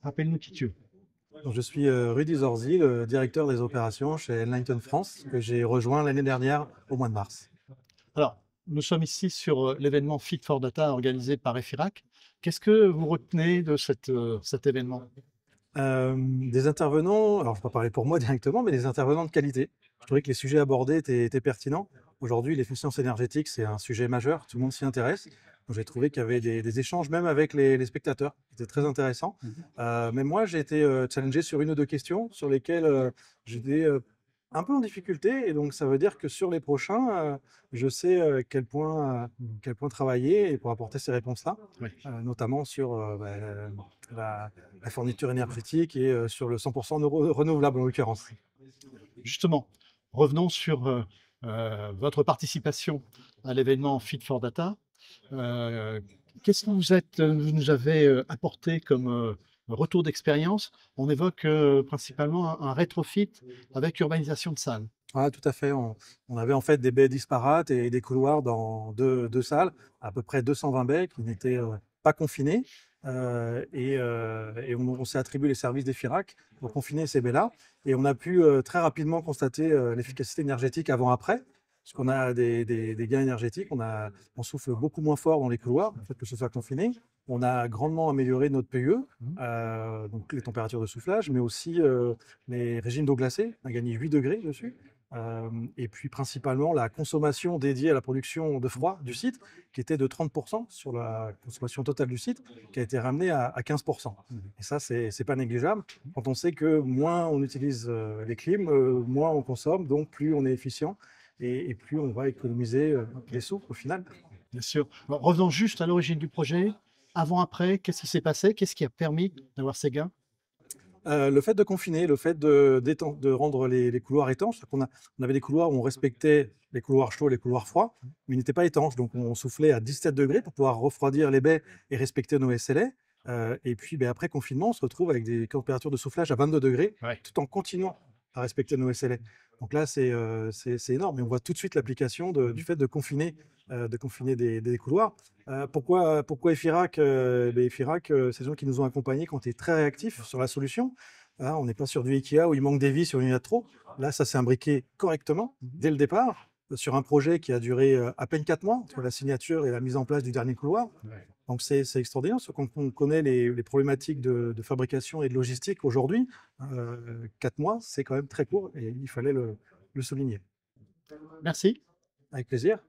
Rappelle-nous qui tu es. Donc, je suis Rudy Zorzi, le directeur des opérations chez Enlighten France, que j'ai rejoint l'année dernière au mois de mars. Alors, nous sommes ici sur l'événement Fit for Data organisé par EFIRAC. Qu'est-ce que vous retenez de cet événement? Des intervenants, alors je ne vais pas parler pour moi directement, mais des intervenants de qualité. Je trouvais que les sujets abordés étaient pertinents. Aujourd'hui, l'efficience énergétique, c'est un sujet majeur, tout le monde s'y intéresse. Donc, j'ai trouvé qu'il y avait des échanges même avec les spectateurs, qui étaient très intéressants. Mais moi, j'ai été challengé sur une ou deux questions sur lesquelles j'étais un peu en difficulté. Et donc, ça veut dire que sur les prochains, je sais quel point travailler et pour apporter ces réponses-là, Oui. notamment sur la fourniture énergétique et sur le 100% renouvelable en l'occurrence. Justement, revenons sur votre participation à l'événement Fit for Data. Euh, Qu'est-ce que vous nous avez apporté comme retour d'expérience? On évoque principalement un rétrofit avec urbanisation de salles. Ah, tout à fait. On avait en fait des baies disparates et des couloirs dans deux salles, à peu près 220 baies qui n'étaient pas confinées. Et on s'est attribué les services des FIRAC pour confiner ces baies-là. Et on a pu très rapidement constater l'efficacité énergétique avant-après, puisqu'on a des gains énergétiques. On souffle beaucoup moins fort dans les couloirs, le fait que ce soit confiné. On a grandement amélioré notre PUE, donc les températures de soufflage, mais aussi les régimes d'eau glacée. On a gagné 8 degrés dessus. Et puis principalement la consommation dédiée à la production de froid du site, qui était de 30% sur la consommation totale du site, qui a été ramenée à 15%. Et ça, c'est pas négligeable. Quand on sait que moins on utilise les clims, moins on consomme, donc plus on est efficient et plus on va économiser des sous au final. Bien sûr. Alors, revenons juste à l'origine du projet. Avant, après, qu'est-ce qui s'est passé? Qu'est-ce qui a permis d'avoir ces gains? Le fait de confiner, le fait de rendre les couloirs étanches, on avait des couloirs où on respectait les couloirs chauds, les couloirs froids, mais ils n'étaient pas étanches. Donc on soufflait à 17 degrés pour pouvoir refroidir les baies et respecter nos SLA. Et puis après confinement, on se retrouve avec des températures de soufflage à 22 degrés, Ouais. tout en continuant à respecter nos SLA. Donc là, c'est énorme. Et on voit tout de suite l'application du fait de confiner des couloirs. Pourquoi EFIRAC? EFIRAC, c'est des gens qui nous ont accompagnés, qui ont été très réactifs sur la solution. Hein, on n'est pas sur du Ikea où il manque des vis, où il y en a trop. Là, ça s'est imbriqué correctement dès le départ sur un projet qui a duré à peine 4 mois entre la signature et la mise en place du dernier couloir. Ouais. Donc c'est extraordinaire, parce qu'on connaît les problématiques de fabrication et de logistique aujourd'hui. 4 mois, c'est quand même très court et il fallait le souligner. Merci. Avec plaisir.